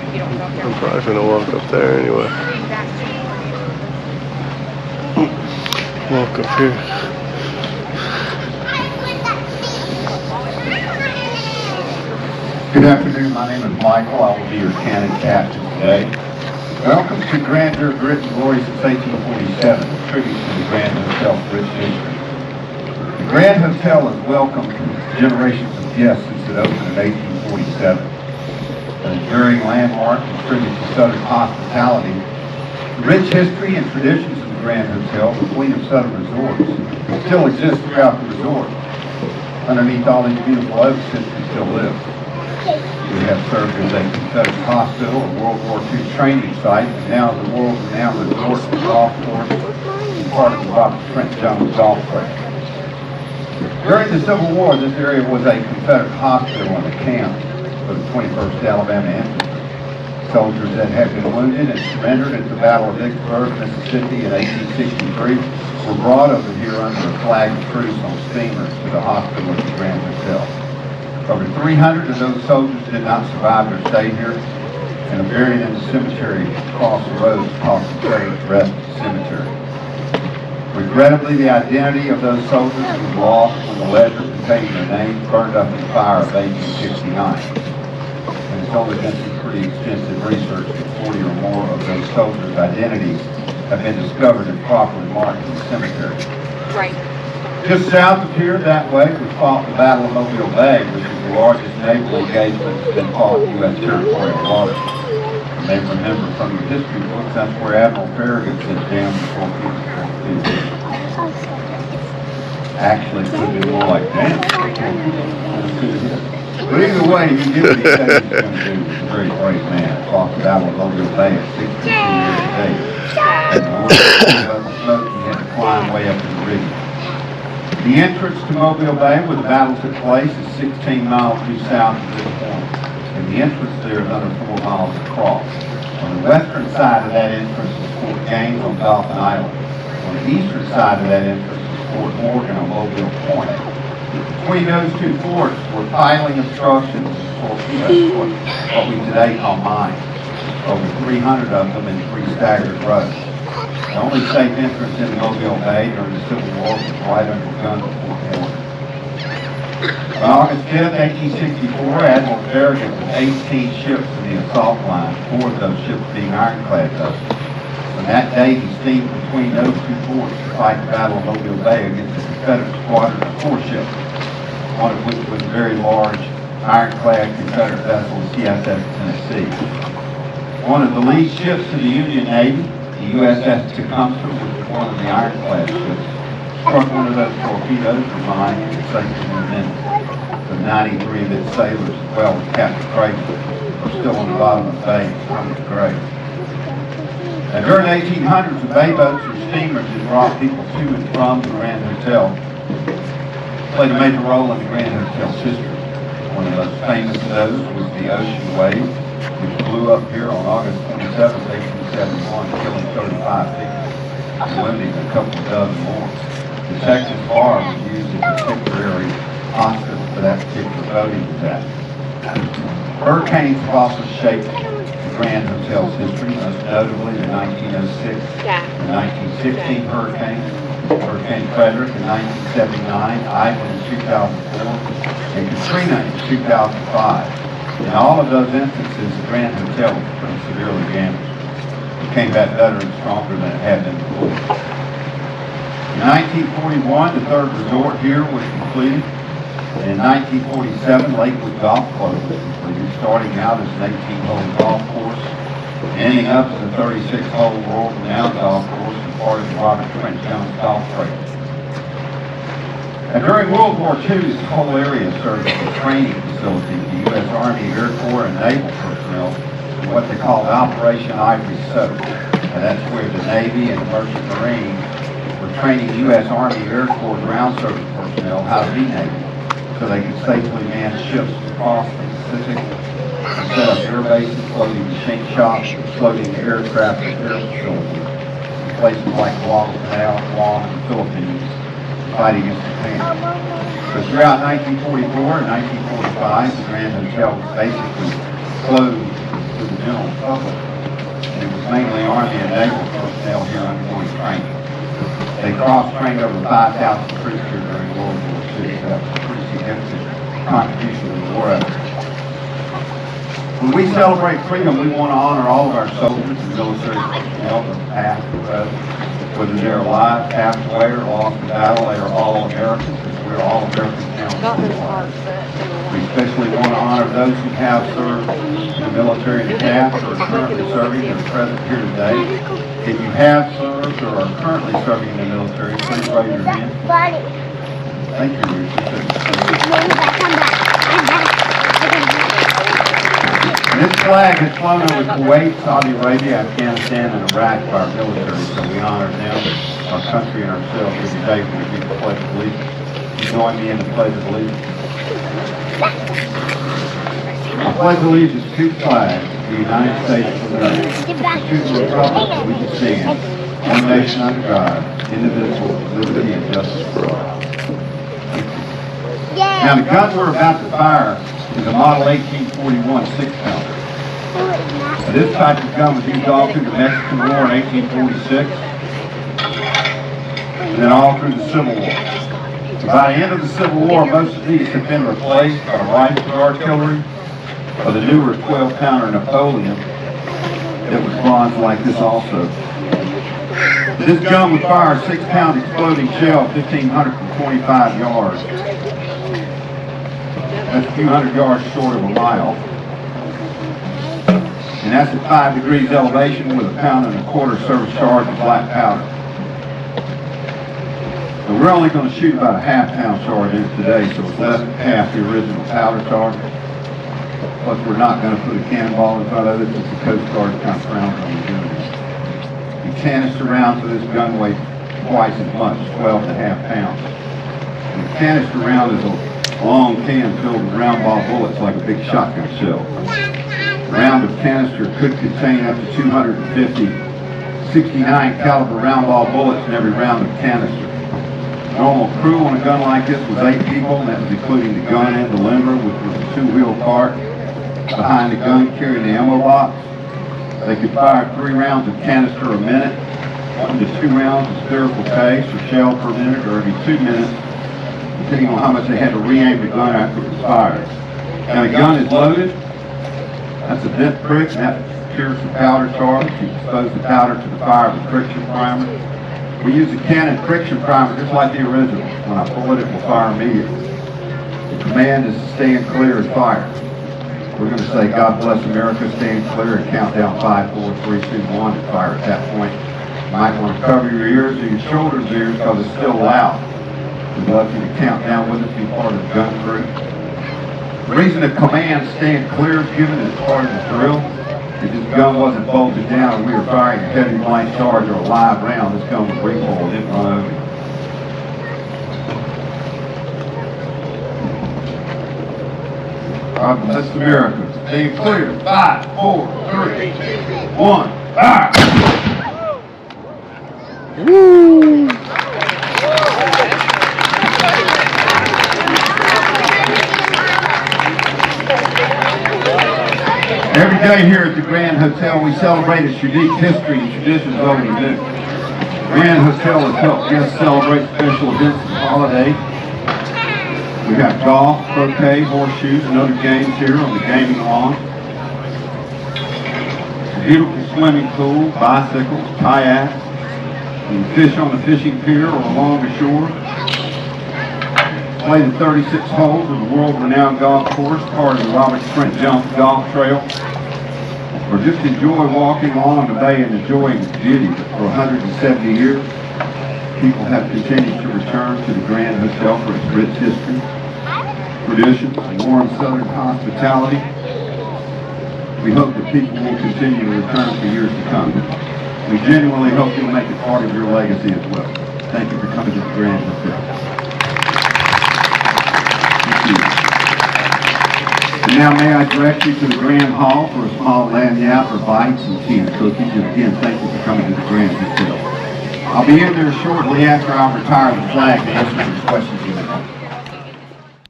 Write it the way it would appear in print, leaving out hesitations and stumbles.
I'm probably gonna walk up there anyway. Walk up here. Good afternoon, my name is Michael. I will be your canon captain today. Welcome to Grandeur, Grit, and Glory since 1847, a tribute to the Grand Hotel's rich history. The Grand Hotel has welcomed generations of guests since it opened in 1847. An enduring landmark and tribute to Southern hospitality, the rich history and traditions of the Grand Hotel, the Queen of Southern Resorts, still exist throughout the resort. Underneath all these beautiful oaks, history still lives. We have served as a Confederate hospital, a World War II training site, and now the world-renowned resort and golf course, and part of the Robert Trent Jones golf trail. During the Civil War, this area was a Confederate hospital and a camp for the 21st Alabama Infantry. Soldiers that had been wounded and surrendered at the Battle of Vicksburg, Mississippi in 1863 were brought over here under a flag of truce on steamers to the hospital at the Grand Hotel. Over 300 of those soldiers did not survive their stay here and are buried in the cemetery across the road called Confederate Rest Cemetery. Regrettably, the identity of those soldiers was lost when the ledger containing their names burned up in the fire of 1869. And it's only been some pretty extensive research that 40 or more of those soldiers' identities have been discovered and properly marked in the cemetery. Right. Just south of here, that way, we fought the Battle of Mobile Bay, which is the largest naval engagement that's been fought in U.S. territorial waters. You may remember from your history books, that's where Admiral Farragut sent down the torpedoes. Actually, it could be more like damn. But either way, you get what he said he was going to do. He was a very brave man. Fought the Battle of Mobile Bay at 62 years of age. And the Lord smoke, he had to climb way up in the rig. The entrance to Mobile Bay, where the battle took place, is 16 miles due south of this point, and the entrance there is another 4 miles across. On the western side of that entrance is Fort Gaines on Dolphin Island. On the eastern side of that entrance is Fort Morgan on Mobile Point. Between those two forts were piling obstructions for what we today call mines, over 300 of them in 3 staggered rows. The only safe entrance into Mobile Bay during the Civil War was right under gun at Fort Morgan. On August 5, 1864, Admiral Farragut with 18 ships in the assault line, 4 of those ships being ironclad vessels. On that day, he steamed between those two forts to fight the Battle of Mobile Bay against the Confederate squadron of 4 ships, one of which was a very large ironclad Confederate vessel, CSS Tennessee. One of the lead ships to the Union Navy, the USS Tecumseh, which was one of the ironclad ships, struck one of those torpedoes and mine and sank in minutes. The 93 of its sailors, as well as Captain Craig, are still on the bottom of the bay from the grave. And during the 1800s, the bay boats or steamers that brought people to and from the Grand Hotel played a major role in the Grand Hotel's history. One of the most famous of those was the Ocean Wave, which blew up here on August 27, 1871, killing 35 people and wounding a couple dozen more. The Texas Bar was used as a temporary hospital for that particular boating attack. Hurricanes have also shaped the Grand Hotel's history, most notably the 1906 and 1916 hurricanes, Hurricane Frederick in 1979, Ivan in 2004, and Katrina in 2005. In all of those instances, the Grand Hotel was pretty severely damaged. It came back better and stronger than it had been before. In 1941, the third resort here was completed. And in 1947, Lakewood Golf Club was completed, starting out as an 18-hole golf course, ending up as a 36-hole world-renowned golf course and part of the Robert Trent Jones golf trail. And during World War II, this whole area served as a training facility for the U.S. Army, Air Corps, and Naval personnel in what they called Operation Ivory Soap. And that's where the Navy and the Merchant Marines were training U.S. Army, Air Corps, ground service personnel how to be Navy, so they could safely man ships across the Pacific and set up air bases, floating machine shops, floating aircraft repair facilities in places like Guadalcanal, Guam, and the Philippines, fighting against Japan. So throughout 1944 and 1945, the Grand Hotel was basically closed to the general trained over 5,000 troops here during World War II. So that was a pretty significant contribution to the war effort. When we celebrate freedom, we want to honor all of our soldiers and military personnel, past and present. Whether they're alive, passed away, or lost in battle, they are all Americans, because we're all American country. We especially want to honor those who have served in the military in the past, or are currently serving and are present here today. If you have served or are currently serving in the military, please raise your hand. Thank you, This flag is flown over Kuwait, Saudi Arabia, Afghanistan, and Iraq by our military, so we honor them, our country, and ourselves here today when we do the Pledge of Allegiance. You join me in the Pledge of Allegiance. I pledge allegiance to the flag of the United States of America, to the republic for which it stands, one nation under God, indivisible, with liberty and justice for all. Now, the gun we're about to fire is a Model 1841 6-pounder. This type of gun was used all through the Mexican War in 1846, and then all through the Civil War. By the end of the Civil War, most of these have been replaced by rifle artillery, or the newer 12-pounder Napoleon that was bronze like this also. This gun would fire a 6-pound exploding shell 1,525 yards. That's a few hundred yards short of a mile. And that's at 5 degrees elevation with a 1.25 pound service charge of black powder. So we're only going to shoot about a half-pound charge in it today, so it's less than half the original powder charge. Plus, we're not going to put a cannonball in front of it, because the Coast Guard kind of frowns on doing this. The canister round for this gun weighs twice as much, 12.5 pounds. And the canister round is a long can filled with round ball bullets like a big shotgun shell. A round of canister could contain up to 250 69 caliber round ball bullets in every round of canister. Normal crew on a gun like this was 8 people, and that was including the gun and the limber, which was a 2-wheel cart behind the gun carrying the ammo box. They could fire 3 rounds of canister a minute, 1 to 2 rounds of spherical case or shell per minute, or every 2 minutes, depending on how much they had to re-aim the gun after it was fired. Now the gun is loaded. That's a bent prick, and that secures the powder charge. You expose the powder to the fire with friction primer. We use a Cannon friction primer just like the original. When I pull it, it will fire immediately. The command is to stand clear and fire. We're going to say, God bless America, stand clear, and count down 5, 4, 3, 2, 1, and fire at that point. You might want to cover your ears or your shoulders ears because it's still loud. We'd love you to count down with us, be part of the gun crew. The reason the command stand clear is given as part of the drill. If this gun wasn't bolted down and we were firing a heavy blank charge or a live round, this gun would recoil and it'd run over you. God bless America. Stand clear. 5, 4, 3, 2, 1, fire! Woo! Every day here at the Grand Hotel, we celebrate its unique history and traditions over the new. Grand Hotel has helped guests celebrate special events and holidays. We have golf, croquet, horseshoes, and other games here on the gaming lawn. A beautiful swimming pool, bicycles, kayaks. You can fish on the fishing pier or along the shore. Play the 36 holes of the world-renowned golf course, part of the Robert Trent Jones Golf Trail. Or just enjoy walking along the bay and enjoying its beauty. For 170 years, people have continued to return to the Grand Hotel for its rich history, traditions, and warm southern hospitality. We hope that people will continue to return for years to come. We genuinely hope you'll make it part of your legacy as well. Thank you for coming to the Grand Hotel. And now may I direct you to the Grand Hall for a small lagniappe or bites and tea and cookies. And again, thank you for coming to the Grand Hotel. I'll be in there shortly after I retire the flag to answer some questions